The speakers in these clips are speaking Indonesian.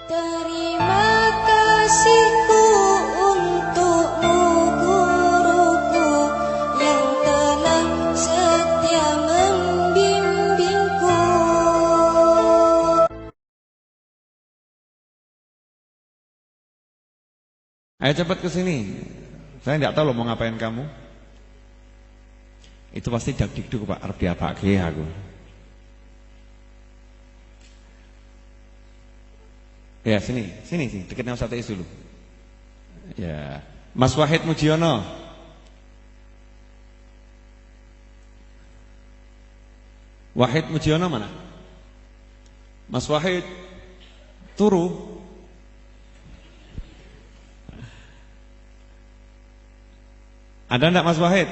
Terima kasihku untukmu guruku yang telah setia membimbingku. Ayo cepat ke sini. Saya tidak tahu loh mau ngapain kamu. Itu pasti dak-dikduk Pak, arep diapake aku. Ya sini, dekatnya Ustaz Is dulu. Ya, Mas Wahid Mujiono. Wahid Mujiono mana? Mas Wahid turu. Ada enggak Mas Wahid?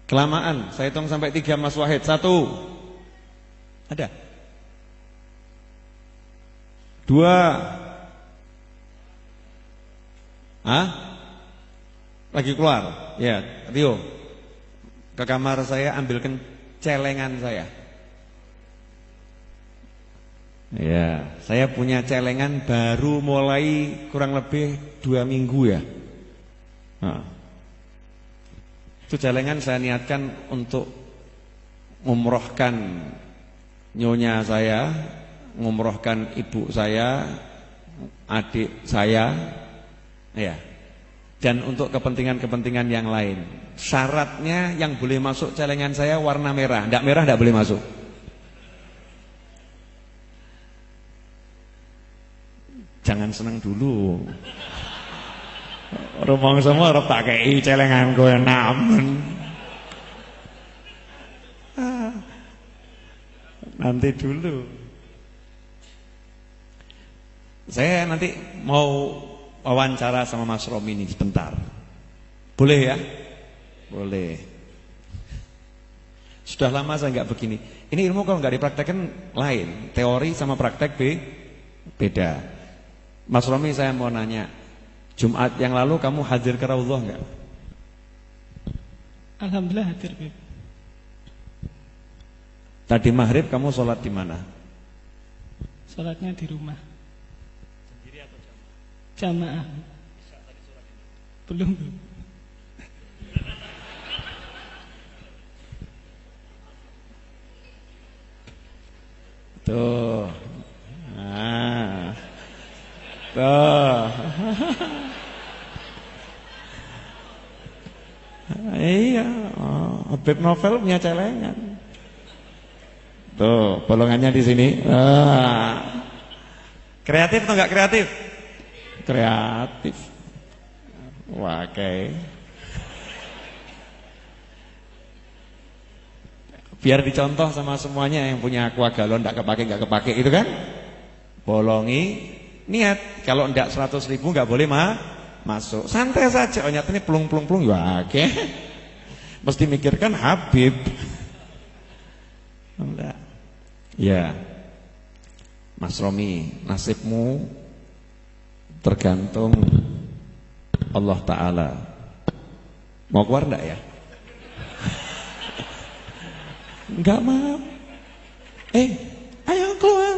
Kelamaan, saya hitung sampai 3 Mas Wahid. 1. Ada? 2. Lagi keluar? Ya, Rio. Ke kamar saya ambilkan celengan saya. Ya, saya punya celengan baru mulai kurang lebih 2 minggu ya. Itu celengan saya niatkan untuk ngumrohkan nyonya saya, ngumrohkan ibu saya, adik saya, ya, dan untuk kepentingan-kepentingan yang lain. Syaratnya yang boleh masuk celengan saya warna merah, enggak boleh masuk. Jangan senang dulu. Rumong semua harap tak kei celengan gue namen. Nanti dulu. Saya nanti mau wawancara sama Mas Romi ini sebentar. Boleh ya? Boleh. Sudah lama saya nggak begini. Ini ilmu kalau nggak dipraktekkan lain. Teori sama praktek beda. Mas Romi saya mau nanya, Jumat yang lalu kamu hadir ke Raudhah enggak? Alhamdulillah hadir, Beb. Tadi maghrib kamu sholat di mana? Sholatnya di rumah. Sendiri atau jamaah? Belum. Tuh. Tuh. Iya, Habib Novel punya celengan. Tuh, bolongannya di sini. Kreatif atau enggak kreatif? Kreatif. Wah, oke. Biar dicontoh sama semuanya yang punya aqua galon enggak kepake itu kan? Bolongi, niat. Kalau enggak 100.000 enggak boleh masuk. Santai saja. Oh nyatanya plung ya oke. Mesti mikirkan Habib. Enggak. Ya. Mas Romi, nasibmu tergantung Allah Ta'ala. Mau keluar enggak ya? Enggak mau. Ayo keluar.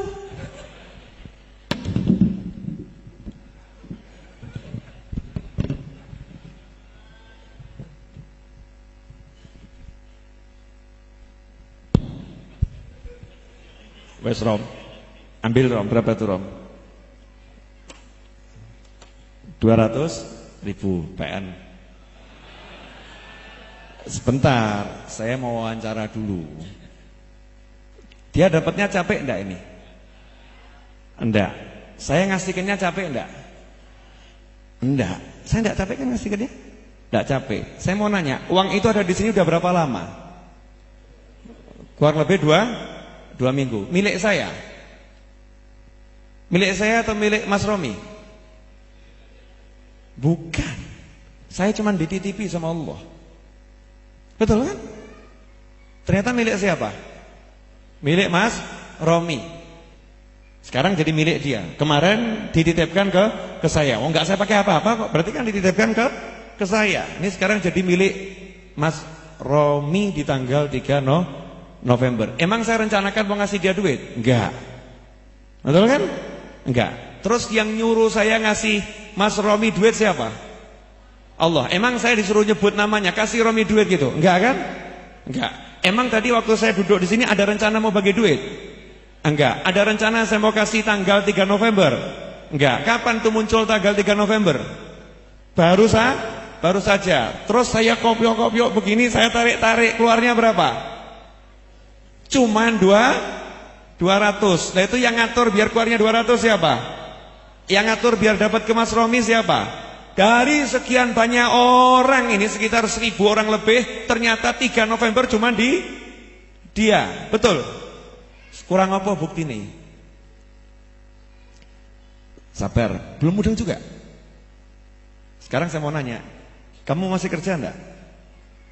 Wes Rom, ambil Rom, berapa tuh Rom? 200.000 PN. Sebentar, saya mau wawancara dulu. Dia dapatnya capek enggak ini? Enggak. Saya ngasihkannya capek enggak? Enggak. Saya enggak capek kan ngasihkannya? Enggak capek. Saya mau nanya, uang itu ada di sini udah berapa lama? Kurang lebih 2 minggu. Milik saya? Milik saya atau milik Mas Romi? Bukan. Saya cuma dititipi sama Allah. Betul kan? Ternyata milik siapa? Milik Mas Romi. Sekarang jadi milik dia. Kemarin dititipkan ke saya. Oh enggak saya pakai apa-apa kok. Berarti kan dititipkan ke saya. Ini sekarang jadi milik Mas Romi di tanggal 3 November. Emang saya rencanakan mau ngasih dia duit? Enggak. Betul kan? Enggak. Terus yang nyuruh saya ngasih Mas Romi duit siapa? Allah. Emang saya disuruh nyebut namanya, kasih Romi duit gitu? Enggak kan? Enggak. Emang tadi waktu saya duduk di sini ada rencana mau bagi duit? Enggak. Ada rencana saya mau kasih tanggal 3 November? Enggak. Kapan tuh muncul tanggal 3 November? Baru saja. Terus saya kopiok-kopiok begini, saya tarik-tarik, keluarnya berapa? Cuman 200. Nah itu yang ngatur biar keluarnya 200 siapa? Yang ngatur biar dapat ke Mas Romi siapa? Dari sekian banyak orang ini, sekitar 1000 orang lebih, ternyata 3 November cuman di dia. Betul? Kurang apa bukti nih? Sabar, belum mudeng juga. Sekarang saya mau nanya, kamu masih kerja enggak?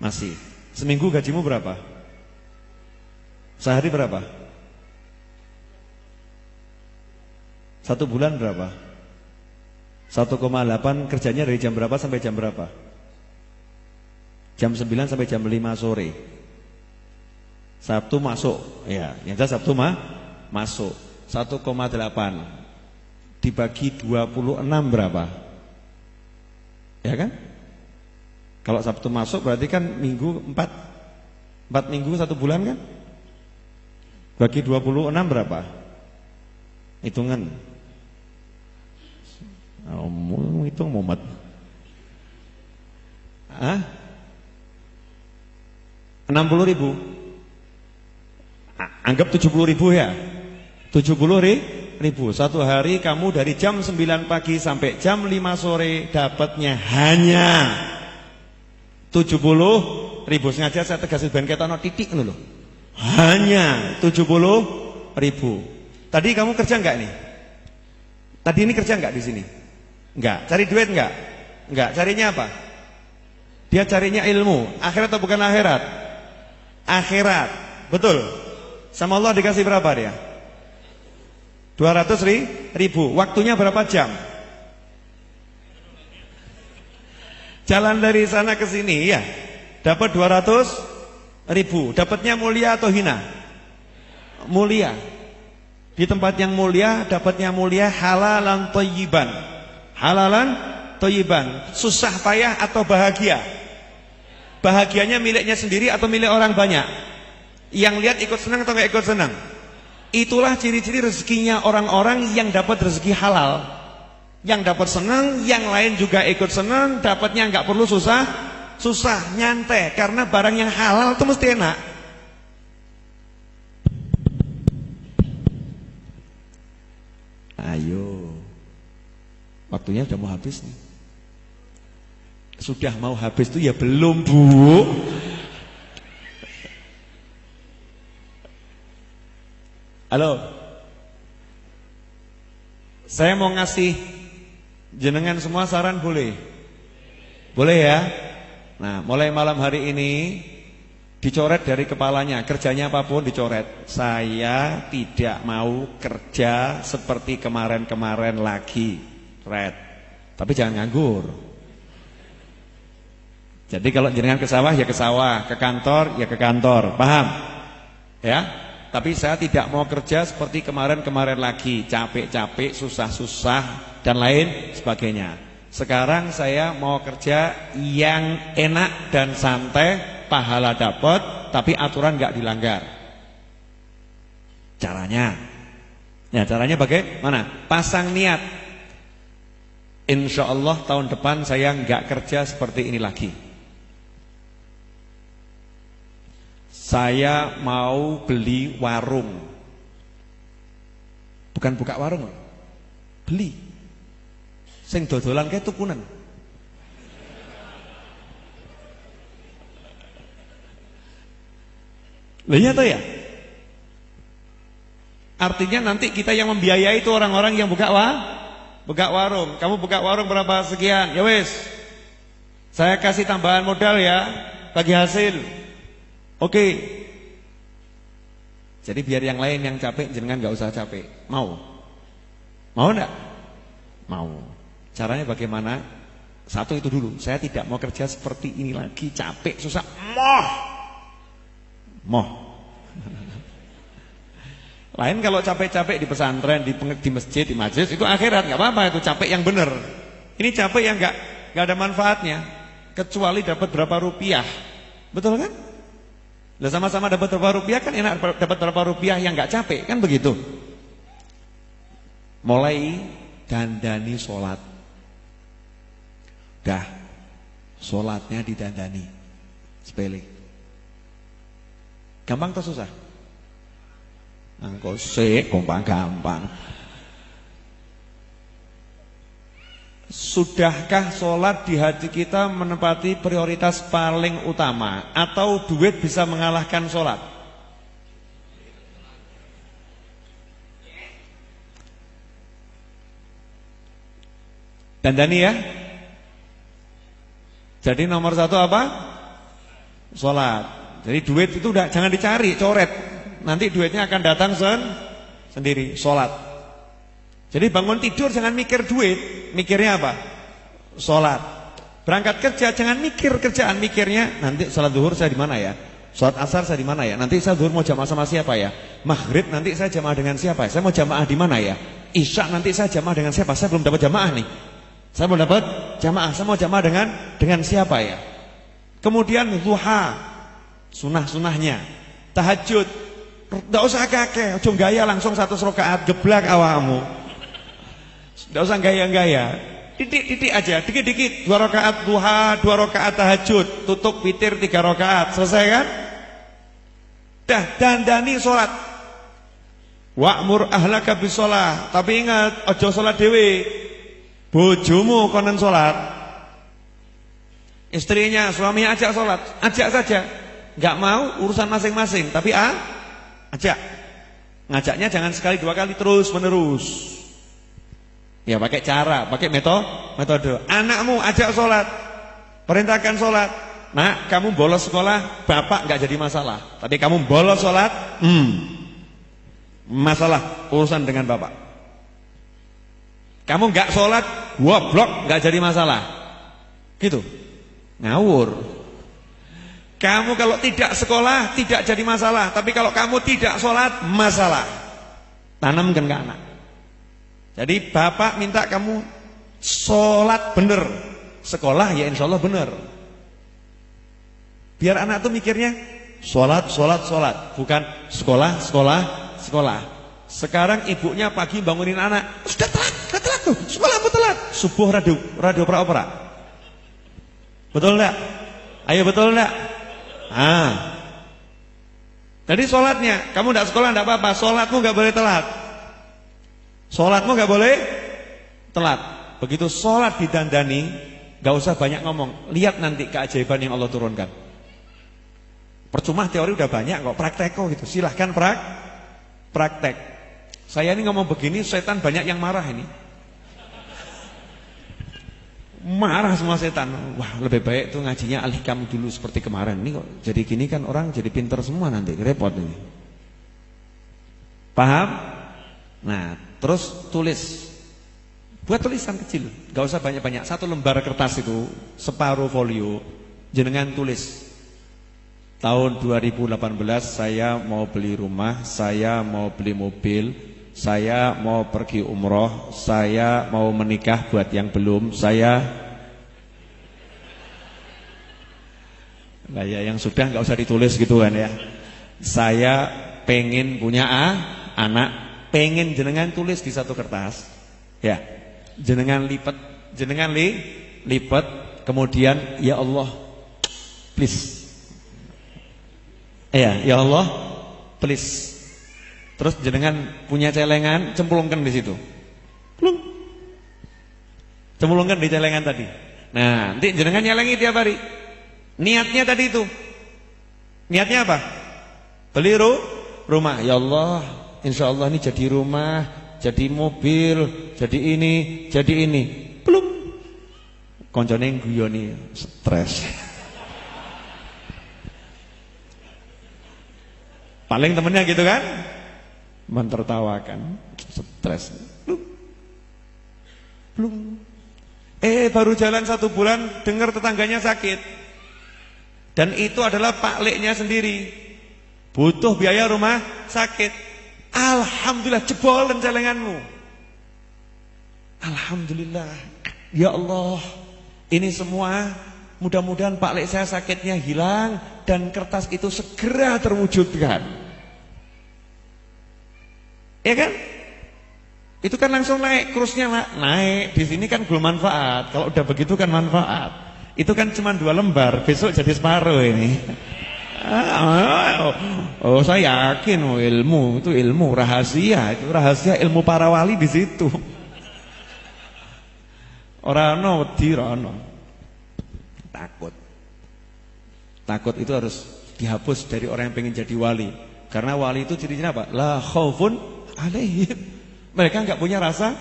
Masih. Seminggu gajimu berapa? Sehari berapa? 1 bulan berapa? 1,8 kerjanya dari jam berapa sampai jam berapa? Jam 9 sampai jam 5 sore. Sabtu masuk, ya, yang jelas Sabtu masuk. 1,8 dibagi 26 berapa? Ya kan? Kalau Sabtu masuk berarti kan minggu 4 minggu 1 bulan kan? Bagi 26 berapa? Hitungan. Hitung Muhammad. Hah? 60.000. Anggap 70.000 ya. 70.000. Satu hari kamu dari jam 9 pagi sampai jam 5 sore dapatnya hanya 70.000. Sengaja saya tegasin ben ketono titik loh. Hanya 70.000. Tadi kamu kerja enggak nih? Tadi ini kerja enggak di sini? Enggak. Cari duit enggak? Enggak. Carinya apa? Dia carinya ilmu. Akhirat atau bukan akhirat? Akhirat. Betul. Sama Allah dikasih berapa dia? 200.000. Waktunya berapa jam? Jalan dari sana ke sini ya. Dapat 200.000. Dapatnya mulia atau hina? Mulia. Di tempat yang mulia, dapatnya mulia, halalan thayyiban. Halalan thayyiban. Susah payah atau bahagia? Bahagianya miliknya sendiri atau milik orang banyak? Yang lihat ikut senang atau gak ikut senang? Itulah ciri-ciri rezekinya orang-orang yang dapat rezeki halal. Yang dapat senang, yang lain juga ikut senang, dapatnya gak perlu susah, nyantai. Karena barang yang halal itu mesti enak. Ayo, waktunya sudah mau habis nih. Sudah mau habis tuh ya belum, Bu. Halo. Saya mau ngasih jenengan semua saran boleh? Boleh ya? Nah, mulai malam hari ini dicoret dari kepalanya, kerjanya apapun dicoret. Saya tidak mau kerja seperti kemarin-kemarin lagi. Red. Tapi jangan nganggur. Jadi kalau jenengan ke sawah ya ke sawah, ke kantor ya ke kantor. Paham? Ya? Tapi saya tidak mau kerja seperti kemarin-kemarin lagi, capek-capek, susah-susah dan lain sebagainya. Sekarang saya mau kerja yang enak dan santai, pahala dapat, tapi aturan nggak dilanggar. Caranya, ya caranya bagaimana? Pasang niat. Insya Allah tahun depan saya nggak kerja seperti ini lagi. Saya mau beli warung. Bukan buka warung, beli. Sing dodolan kayak tukunan. Lah iya toh ya? Artinya nanti kita yang membiayai itu orang-orang yang buka warung. Kamu buka warung berapa sekian? Ya wis. Saya kasih tambahan modal ya, bagi hasil. Oke. Jadi biar yang lain yang capek jenengan enggak usah capek. Mau? Mau enggak? Mau. Caranya bagaimana? Satu itu dulu. Saya tidak mau kerja seperti ini lagi, capek, susah. Moh. Lain kalau capek-capek di pesantren, di masjid, di majelis, itu akhirat, nggak apa-apa, itu capek yang benar. Ini capek yang nggak ada manfaatnya, kecuali dapat berapa rupiah, betul kan? Lah sama-sama dapat berapa rupiah kan enak, dapat berapa rupiah yang nggak capek, kan begitu. Mulai dandani sholat, dah, sholatnya didandani, sepele, gampang atau susah? Engko sik gampang. Sudahkah sholat di hati kita menempati prioritas paling utama, atau duit bisa mengalahkan sholat? Dandani ya. Jadi nomor satu apa? Sholat. Jadi duit itu udah jangan dicari, coret. Nanti duitnya akan datang sendiri. Sholat. Jadi bangun tidur jangan mikir duit, mikirnya apa? Sholat. Berangkat kerja jangan mikir kerjaan, mikirnya nanti sholat zuhur saya di mana ya? Sholat asar saya di mana ya? Nanti saya zuhur mau jamaah sama siapa ya? Maghrib nanti saya jamaah dengan siapa? Saya mau jamaah di mana ya? Isya nanti saya jamaah dengan siapa? Saya belum dapat jamaah nih. Saya belum dapat jamaah. Saya mau jamaah dengan siapa ya? Kemudian duha, sunah-sunahnya, tahajud. Tidak usah kakek, ojo gaya langsung 100 rakaat geblak awakmu. Tidak usah gaya-gaya. Titik-titik aja, dikit-dikit 2 rakaat duha, 2 rakaat tahajud, tutup witir 3 rakaat, selesai kan? Dah dandani salat. Wa'mur ahlaka bisolah. Tapi ingat, ojo salat dhewe. Bojomu konen salat. Istrinya, suaminya ajak salat, ajak saja. Enggak mau urusan masing-masing, tapi ajak. Ngajaknya jangan sekali 2 kali terus menerus. Ya pakai cara, pakai metode. Anakmu ajak sholat, perintahkan sholat. Nak, kamu bolos sekolah, bapak nggak jadi masalah. Tapi kamu bolos sholat, masalah urusan dengan bapak. Kamu nggak sholat, goblok, nggak jadi masalah. Gitu, ngawur. Kamu kalau tidak sekolah tidak jadi masalah, tapi kalau kamu tidak sholat masalah. Tanamkan ke anak. Jadi bapak minta kamu sholat bener, sekolah ya insya Allah bener. Biar anak tuh mikirnya sholat, bukan sekolah. Sekarang ibunya pagi bangunin anak, sudah telat tuh, sekolah telat. Subuh radio opera. Betul enggak? Ayo betul enggak? Jadi sholatnya, kamu tidak sekolah tidak apa-apa, sholatmu nggak boleh telat. Sholatmu nggak boleh telat. Begitu sholat didandani, nggak usah banyak ngomong. Lihat nanti keajaiban yang Allah turunkan. Percuma teori udah banyak kok, praktek kok gitu. Silahkan praktek. Saya ini ngomong begini, setan banyak yang marah ini. Marah semua setan. Wah lebih baik tuh ngajinya alihkam dulu seperti kemarin. Ini kok jadi gini kan orang jadi pinter semua nanti, repot ini. Paham? Nah terus tulis. Buat tulisan kecil, gak usah banyak-banyak. 1 lembar kertas itu, separuh folio, jenengan tulis. Tahun 2018 saya mau beli rumah, saya mau beli mobil, saya mau pergi umroh, saya mau menikah buat yang belum, saya lah ya yang sudah nggak usah ditulis gitu kan ya. Saya pengen punya anak, pengen jenengan tulis di 1 kertas. Ya. Jenengan lipat, lipat, kemudian ya Allah, please. Ya Allah, please. Terus jenengan punya celengan, cemplungkan di situ. Plung. Cemplungkan di celengan tadi. Nah, nanti jenengan nyelengi tiap hari. Niatnya tadi itu. Niatnya apa? Beli rumah. Ya Allah, insya Allah ini jadi rumah, jadi mobil, jadi ini. Plung. Koncone guyoni stres. Paling temennya gitu kan? Mentertawakan, stres. Plung. Baru jalan 1 bulan dengar tetangganya sakit. Dan itu adalah Pak Leknya sendiri. Butuh biaya rumah sakit. Alhamdulillah jebolen celenganmu. Alhamdulillah. Ya Allah, ini semua mudah-mudahan Pak Lek saya sakitnya hilang dan kertas itu segera terwujudkan. Ya kan? Itu kan langsung naik, kurusnya naik. Di sini kan belum manfaat. Kalau udah begitu kan manfaat. Itu kan cuma 2 lembar, besok jadi separuh ini. Oh, saya yakin ilmu itu ilmu rahasia, itu rahasia ilmu para wali di situ. Ora ono wedi, ora ono. Takut itu harus dihapus dari orang yang pengen jadi wali. Karena wali itu cirinya apa? La khaufun alaihim. Mereka enggak punya rasa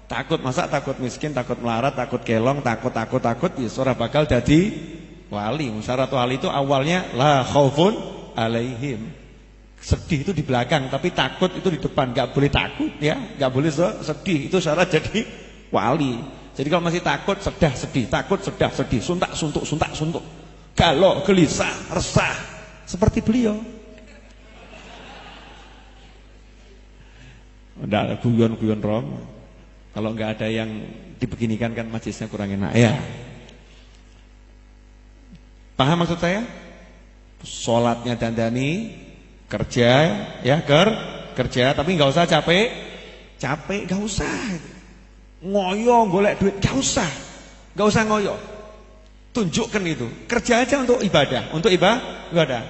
takut. Masa takut miskin, takut melarat, takut kelong, takut ya ora bakal jadi wali. Syarat wali itu awalnya la khaufun alaihim. Sedih itu di belakang, tapi takut itu di depan. Enggak boleh takut ya, enggak boleh sedih. Itu syarat jadi wali. Jadi kalau masih takut, sedih, takut, sedih, suntuk, galau, gelisah, resah, seperti beliau. Enggak ada guyon-guyon rom. Kalau enggak ada yang dibeginikan kan majlisnya kurang enak ya. Paham maksud saya? Sholatnya dandani, kerja ya kerja, tapi enggak usah capek, enggak usah. Ngoyo golek duit enggak usah ngoyo. Tunjukkan itu. Kerja aja untuk ibadah, ibadah.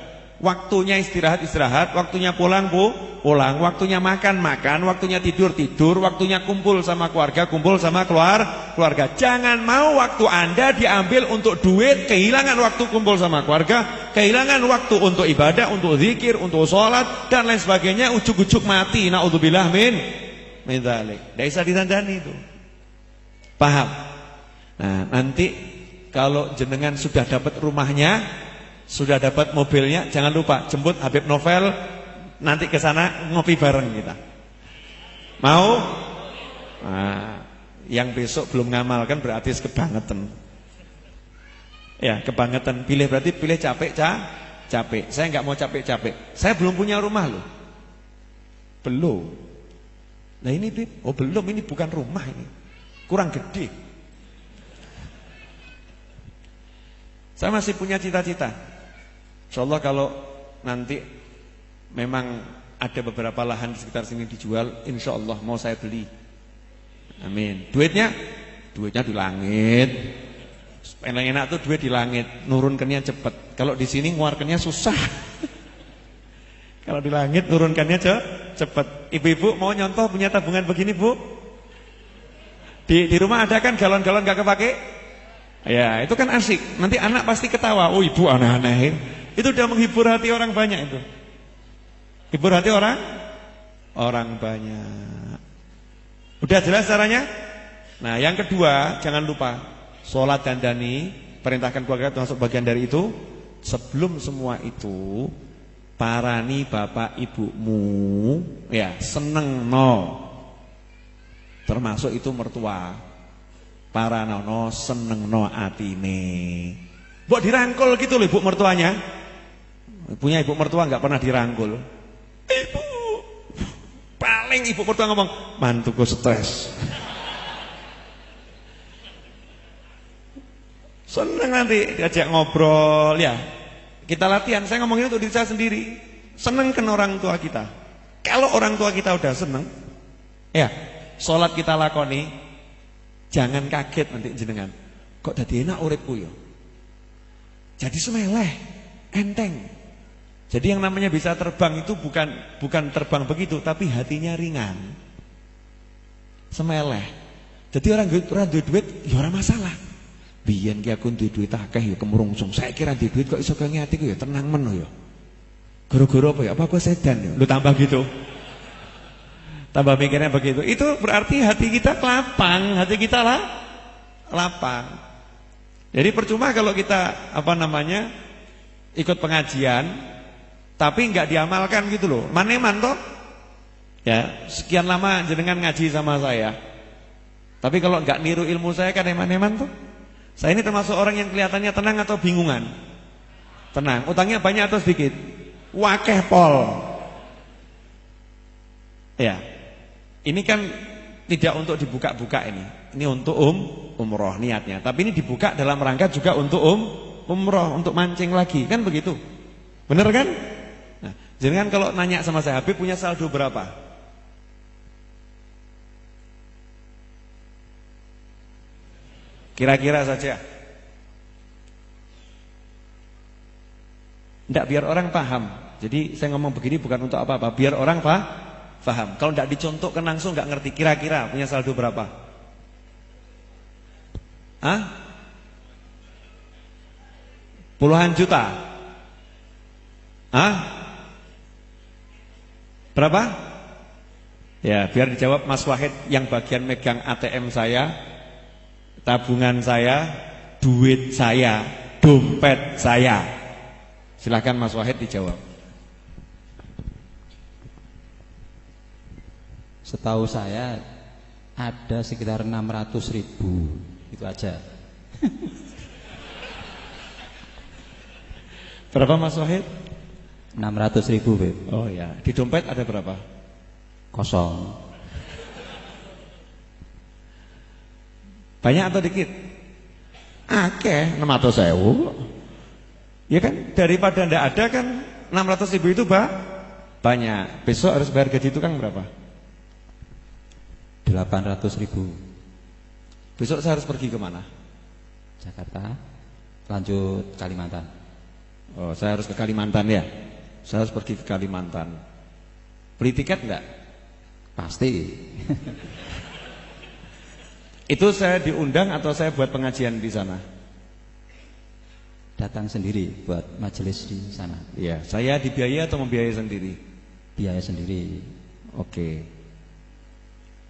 Waktunya istirahat, waktunya pulang waktunya makan, waktunya tidur, waktunya kumpul sama keluarga. Jangan mau waktu Anda diambil untuk duit, kehilangan waktu kumpul sama keluarga, kehilangan waktu untuk ibadah, untuk zikir, untuk sholat dan lain sebagainya, ujuk-ujuk mati. Naudzubillah min dzalik. Tidak bisa ditandani itu. Paham? Nah, nanti kalau jenengan sudah dapat rumahnya, sudah dapat mobilnya, jangan lupa jemput Habib Novel nanti ke sana ngopi bareng kita. Mau? Nah, yang besok belum ngamalkan berarti kebangetan. Ya, kebangetan. Pilih berarti pilih capek. Saya enggak mau capek. Saya belum punya rumah loh. Belum. Nah ini Bib, belum, ini bukan rumah ini. Kurang gede. Saya masih punya cita-cita. Insyaallah kalau nanti memang ada beberapa lahan di sekitar sini dijual, insyaallah mau saya beli. Amin. Duitnya di langit. Enak tuh duit di langit, nurunkannya cepat. Kalau di sini ngeluarkannya susah. Kalau di langit nurunkannya cepat. Ibu-ibu mau nyontoh punya tabungan begini, Bu? Di rumah ada kan galon-galon enggak kepake? Ya, itu kan asik. Nanti anak pasti ketawa. Oh, ibu aneh-aneh. Itu udah menghibur hati orang banyak itu. Hibur hati orang banyak. Udah jelas caranya? Nah, yang kedua, jangan lupa sholat dandani, perintahkan keluarga termasuk bagian dari itu. Sebelum semua itu, parani bapak ibumu ya seneng no. Termasuk itu mertua. Paranono seneng no atine. Mbok dirangkul gitu loh ibu mertuanya. Punya ibu mertua enggak pernah dirangkul. Ibu. Paling ibu mertua ngomong, "Mantuku stres." Seneng nanti diajak ngobrol ya. Kita latihan, saya ngomongin untuk diri saya sendiri. Senengkan orang tua kita. Kalau orang tua kita udah seneng, ya, sholat kita lakoni, jangan kaget nanti jenengan. Kok dadi enak uripku ya? Jadi semeleh, enteng. Jadi yang namanya bisa terbang itu bukan terbang begitu, tapi hatinya ringan. Semeleh. Jadi orang duit ya ora masalah. Biyen ki aku duit akeh ya kemrungsung. Saya kira duit kok iso kenge atiku ya tenang men ya. Gara-gara apa ya? Apa sedan ya? Lu tambah gitu. Tambah mikirnya begitu. Itu berarti hati kita lapang, hati kita lapang. Jadi percuma kalau kita ikut pengajian tapi enggak diamalkan gitu loh. Maneman toh? Ya, sekian lama jenengan ngaji sama saya. Tapi kalau enggak niru ilmu saya kan eman-eman toh? Saya ini termasuk orang yang kelihatannya tenang atau bingungan? Tenang. Utangnya banyak atau sedikit? Wakeh pol. Ya. Ini kan tidak untuk dibuka-buka ini. Ini untuk umroh niatnya. Tapi ini dibuka dalam rangka juga untuk umroh, untuk mancing lagi. Kan begitu. Bener kan? Nah, jangan kalau nanya sama saya, Habib punya saldo berapa? Kira-kira saja. Tidak, biar orang paham. Jadi saya ngomong begini bukan untuk apa-apa, biar orang paham. Kalau tidak dicontohkan langsung nggak ngerti. Kira-kira punya saldo berapa? Hah? Puluhan juta? Hah? Berapa? Ya, biar dijawab Mas Wahid yang bagian megang ATM saya, tabungan saya, duit saya, dompet saya. Silahkan Mas Wahid dijawab. Setahu saya ada sekitar 600.000. Itu aja. Berapa Mas Wahid? 600.000, Beb. Oh ya, di dompet ada berapa? Kosong. Banyak atau dikit? Akeh, 600.000. Ya kan, daripada ndak ada kan 600.000 itu banyak. Besok harus bayar gaji tukang berapa? 800.000. Besok saya harus pergi kemana? Jakarta, lanjut Kalimantan. Oh, saya harus ke Kalimantan ya. Saya harus pergi ke Kalimantan. Beli tiket enggak? Pasti. Itu saya diundang atau saya buat pengajian di sana? Datang sendiri buat majelis di sana. Iya, saya dibiayai atau membiayai sendiri? Biaya sendiri. Oke.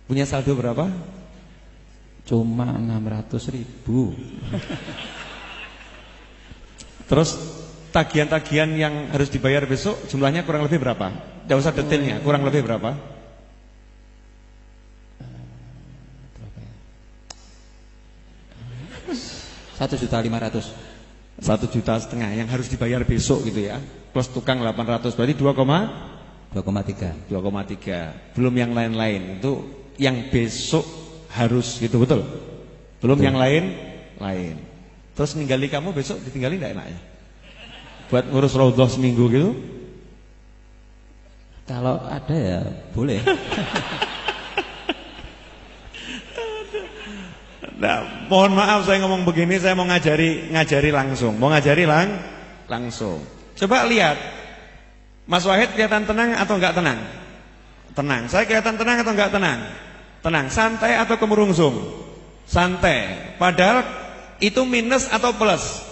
Punya saldo berapa? Cuma 600.000. Terus tagihan-tagihan yang harus dibayar besok jumlahnya kurang lebih berapa? Tidak usah detailnya, kurang lebih berapa? Berapa ya? 1.500.000. 1,5 juta yang harus dibayar besok gitu ya. Plus tukang 800 berarti 2,3. Belum yang lain-lain. Itu yang besok harus gitu, betul? Belum yang lain. Terus ninggali kamu besok ditinggalin enggak enak ya? Buat ngurus raudhah seminggu gitu? Kalau ada ya boleh. Nah, mohon maaf saya ngomong begini, saya mau ngajari langsung. Mau ngajari langsung. Coba lihat. Mas Wahid kelihatan tenang atau enggak tenang? Tenang. Saya kelihatan tenang atau enggak tenang? Tenang. Santai atau kemerungsung? Santai. Padahal itu minus atau plus?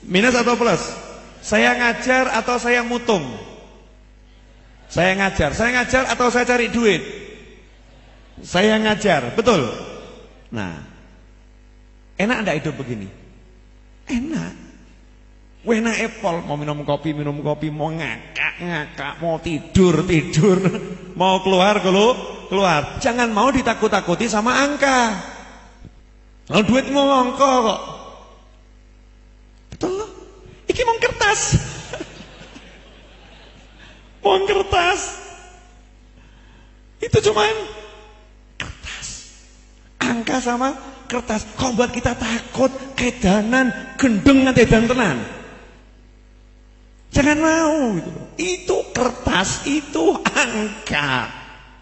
Minus atau plus? Saya ngajar atau saya mutung? Saya ngajar. Saya ngajar atau saya cari duit? Saya ngajar, betul? Nah, enak enggak hidup begini? Enak. Enak epol, mau minum kopi, mau ngakak, mau tidur, mau keluar. Jangan mau ditakut-takuti sama angka. Lalu duit mau ngongko kok. Betul loh. Iki mau kertas. Mau kertas. Itu cuman kertas. Angka sama kertas. Kok buat kita takut, kedanan, gendeng nganti edan tenan. Jangan mau gitu. Itu kertas, itu angka.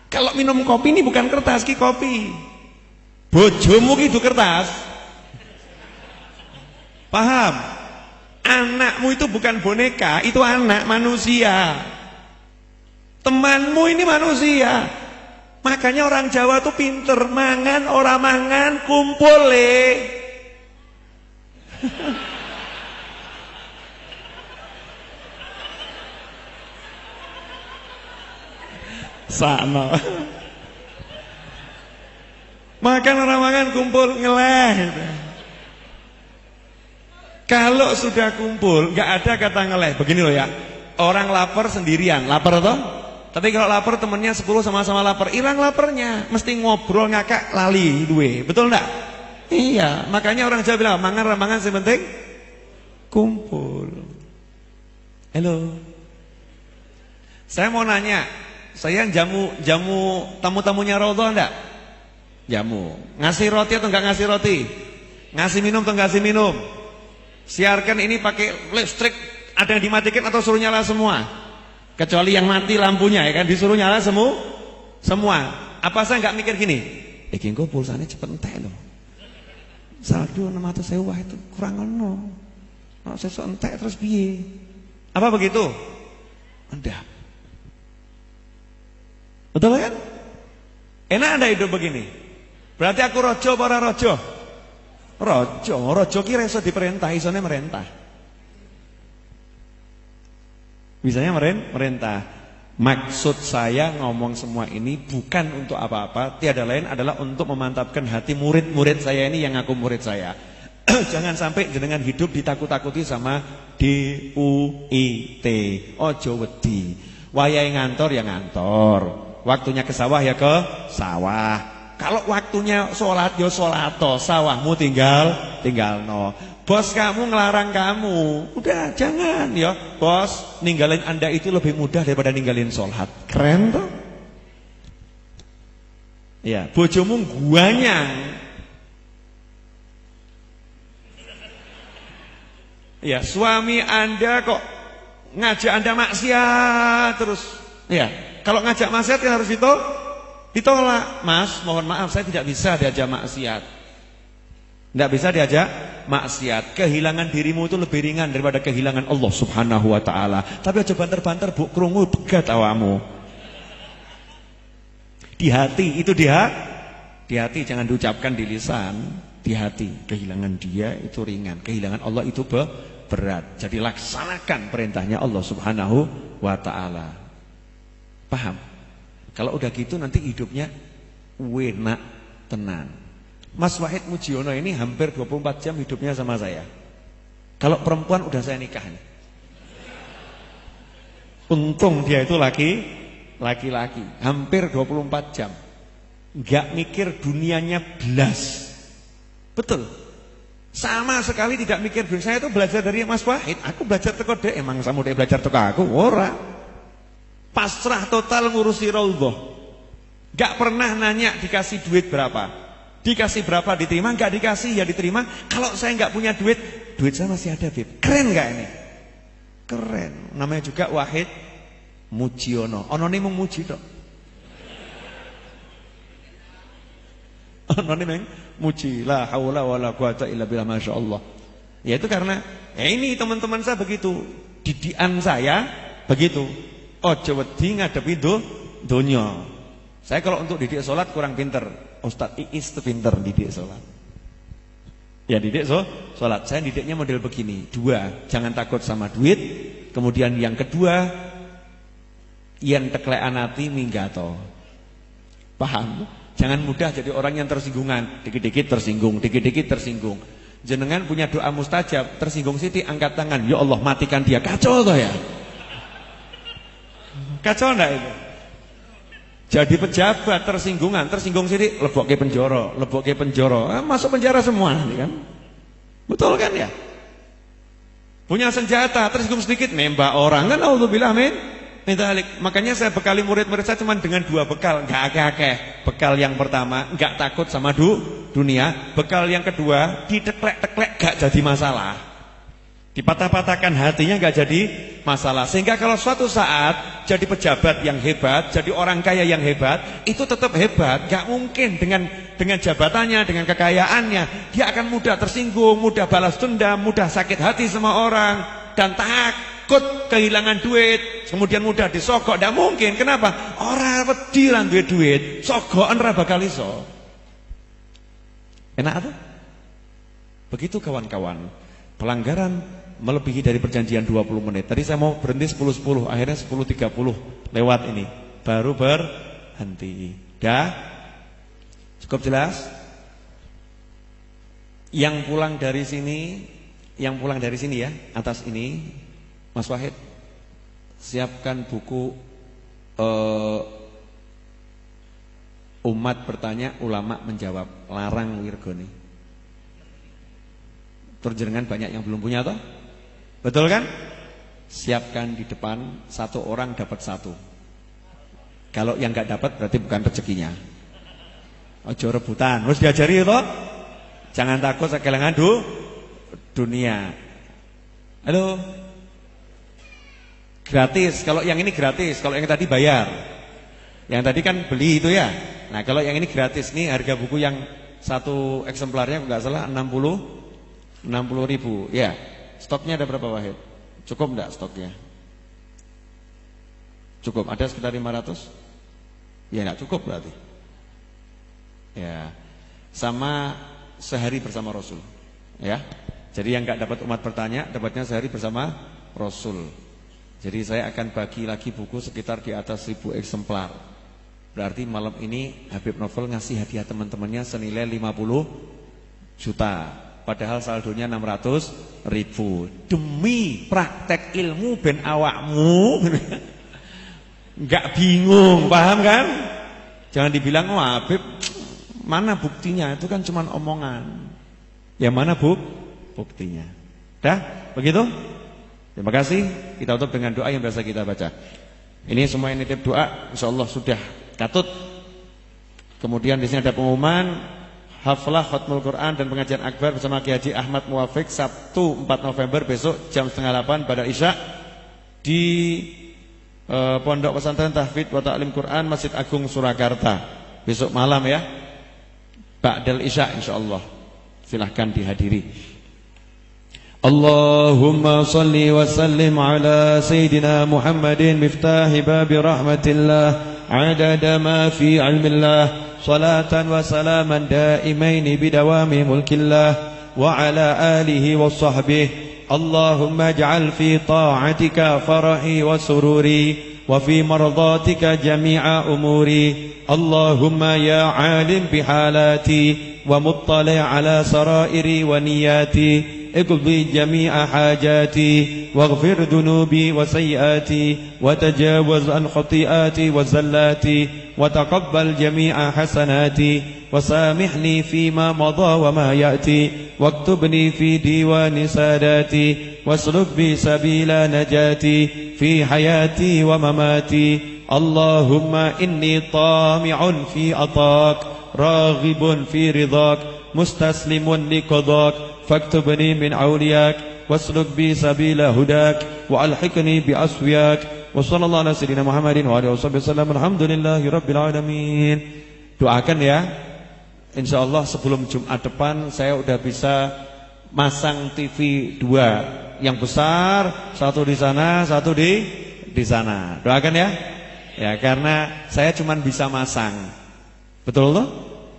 Kalau minum kopi ini bukan kertas, ki kopi. Bojomu ki itu kertas. Paham? Anakmu itu bukan boneka, itu anak manusia. Temanmu ini manusia. Makanya orang Jawa tuh pinter, mangan ora mangan kumpul le. Sama. Makan orang makan kumpul ngeleh. Kalau sudah kumpul nggak ada kata ngeleh. Begini loh ya. Orang lapar sendirian, lapar toh? Tapi kalau lapar temennya 10 sama-sama lapar, hilang laparnya. Mesti ngobrol ngakak lali duwe. Betul enggak? Iya, makanya orang Jawa bilang mangan sing penting kumpul. Halo. Saya mau nanya, Saya jamu tamu-tamunya Raudhah enggak? Jamu. Ngasih roti atau enggak ngasih roti? Ngasih minum atau enggak ngasih minum? Siarkan ini pakai listrik, ada yang dimatikan atau suruh nyala semua? Kecuali yang mati lampunya ya kan, disuruh nyala semua. Apa saya enggak mikir gini? Iki engko pulsane cepet entek loh. Saldo 600.000 itu kurang ono. Nek sesuk entek terus piye? Apa begitu? Enggak. Betul kan? Enak Anda hidup begini? Berarti aku rojo apa ora rojo? Rojo ki iso diperintah, isone merintah. Bisanya merintah. Maksud saya ngomong semua ini bukan untuk apa-apa, tiada lain adalah untuk memantapkan hati murid-murid saya ini yang ngaku murid saya. Jangan sampai jenengan hidup ditakut-takuti sama DUIT. Ojo wedi. Wayahe ngantor ya ngantor. Waktunya ke sawah ya ke sawah. Kalau waktunya sholat ya sholato, sawahmu tinggal no. Bos kamu ngelarang kamu, udah jangan ya. Bos, ninggalin Anda itu lebih mudah daripada ninggalin sholat. Keren tuh. Ya, bojomu guanyang. Ya, suami Anda kok ngajak Anda maksiat terus. Ya, kalau ngajak maksiat kan harus ditolak. Mas, mohon maaf saya tidak bisa diajak maksiat. Tidak bisa diajak maksiat. Kehilangan dirimu itu lebih ringan daripada kehilangan Allah Subhanahu wa taala. Tapi aja banter-banter buk krungu begat awamu. Di hati itu di hati jangan diucapkan di lisan, di hati. Kehilangan dia itu ringan, kehilangan Allah itu berat. Jadi laksanakan perintahnya Allah Subhanahu wa taala. Paham? Kalau udah gitu nanti hidupnya enak tenan. Mas Wahid Mujiono ini hampir 24 jam hidupnya sama saya. Kalau perempuan udah saya nikahin. Untung dia itu laki-laki. Hampir 24 jam. Gak mikir dunianya belas. Betul. Sama sekali tidak mikir dunia. Saya itu belajar dari Mas Wahid. Aku belajar teko dhek. Emang sama dia belajar teko aku? Ora. Pasrah total ngurusi Raudhah. Gak pernah nanya dikasih duit berapa. Dikasih berapa diterima, enggak dikasih ya diterima. Kalau saya enggak punya duit saya masih ada, Bib. Keren enggak ini? Keren. Namanya juga Wahid Mujiono. Onone mung muji tok. Onone mung muji. La haula wala quwata illa billah, masyaallah. Ya itu karena ini teman-teman saya begitu. Didikan saya begitu. Ojo wedi ngadepi donya. Saya kalau untuk didik sholat kurang pinter. Ustadz Iis itu pinter didik sholat. Ya didik sholat. Saya didiknya model begini. 2, jangan takut sama duit. Kemudian yang kedua, yen teklekan ati minggato. Paham? Jangan mudah jadi orang yang tersinggungan. Dikit-dikit tersinggung, dikit-dikit tersinggung. Jenengan punya doa mustajab, tersinggung siti angkat tangan. Ya Allah matikan dia. Kacau toh ya? Kacau enggak itu? Jadi pejabat tersinggung sidik lebokke penjara. Masuk penjara semua nanti kan. Betul kan ya? Punya senjata tersinggung sedikit nembak orang kan, auzubillah min dzalik. Makanya saya bekali murid-murid saya cuma dengan 2 bekal, enggak akeh-akeh. Bekal yang pertama enggak takut sama dunia, bekal yang kedua diteklek-teklek enggak jadi masalah. Dipatah-patahkan hatinya enggak jadi masalah. Sehingga kalau suatu saat jadi pejabat yang hebat, jadi orang kaya yang hebat, itu tetap hebat. Enggak mungkin dengan jabatannya, dengan kekayaannya, dia akan mudah tersinggung, mudah balas dendam, mudah sakit hati sama orang dan takut kehilangan duit, kemudian mudah disogok. Enggak mungkin. Kenapa? Ora wedi lan duwe duit, sogokan ora bakal iso. Enak tuh? Begitu kawan-kawan. Pelanggaran melebihi dari perjanjian 20 menit. Tadi saya mau berhenti 10.10, akhirnya 10.30 lewat ini. Baru berhenti. Dah? Cukup jelas? Yang pulang dari sini ya, atas ini, Mas Wahid, siapkan buku umat bertanya, ulama menjawab, larang wirgoni. Terjenengan banyak yang belum punya toh? Betul kan? Siapkan di depan, 1 orang dapat 1. Kalau yang nggak dapat berarti bukan rezekinya. Ojo rebutan. Harus diajari itu. Jangan takut kehilangan dunia. Halo. Gratis. Kalau yang ini gratis. Kalau yang tadi bayar. Yang tadi kan beli itu ya. Nah kalau yang ini gratis nih, harga buku yang satu eksemplarnya nggak salah 60.000 ya. Stoknya ada berapa Wahid? Cukup enggak stoknya? Cukup, ada sekitar 500? Ya enggak cukup berarti. Ya. Sama sehari bersama Rasul. Ya. Jadi yang enggak dapat umat bertanya, dapatnya sehari bersama Rasul. Jadi saya akan bagi lagi buku sekitar di atas 1000 eksemplar. Berarti malam ini Habib Novel ngasih hadiah teman-temannya senilai 50 juta. Padahal saldonya 600.000. Demi praktek ilmu ben awakmu enggak bingung, paham kan? Jangan dibilang oh Habib, mana buktinya? Itu kan cuma omongan. Ya mana buktinya? Dah, begitu? Terima kasih. Kita tutup dengan doa yang biasa kita baca. Ini semua yang nitip doa, insyaallah sudah katut. Kemudian di sini ada pengumuman haflah khatmul Quran dan pengajian akbar bersama Kiai Haji Ahmad Muwafiq Sabtu 4 November besok jam 7:30 pada Isya di Pondok Pesantren Tahfidz wa Ta'lim Quran Masjid Agung Surakarta. Besok malam ya. Ba'dal Isya insyaallah. Silahkan dihadiri. Allahumma salli wa sallim ala Sayyidina Muhammadin miftahi babi rahmatillah adada ma fi ilmillah salatan wa salaman daimaini bidawami mulkillah wa ala alihi wa sahbihi Allahumma ij'al fi ta'atika farahi wa sururi wa fi mardatika jami'a umuri Allahumma ya alim bihalati wa muttali' ala sarairi wa niyati اقضي جميع حاجاتي واغفر ذنوبي وسيئاتي وتجاوز عن خطيئاتي وزلاتي وتقبل جميع حسناتي وسامحني فيما مضى وما يأتي واكتبني في ديوان ساداتي واسلك بي سبيل نجاتي في حياتي ومماتي اللهم إني طامع في عطاك راغب في رضاك مستسلم لقضاك فاكتبني من أولياك واسلك بي سبيل هداك وألحقني بأسوياك وصلى الله على سيدنا محمد وعلى آله وصحبه وسلم الحمد لله رب العالمين. Doakan ya, insyaallah sebelum Jumat depan saya udah bisa masang TV 2 yang besar, satu di sana, satu di sana. Doakan ya. Ya karena saya cuma bisa masang. Betul loh?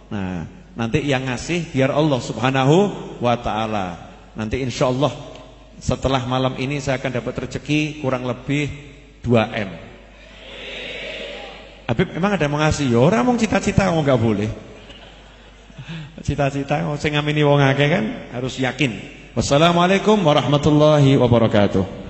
Nah, nanti yang ngasih biar Allah Subhanahu wa ta'ala. Nanti insyaallah setelah malam ini saya akan dapat rezeki kurang lebih 2M. Habib emang ada yang ngasih? Ya orang mau cita-cita mau enggak boleh. Cita-cita sing ngamini wong akeh kan harus yakin. Wassalamualaikum warahmatullahi wabarakatuh.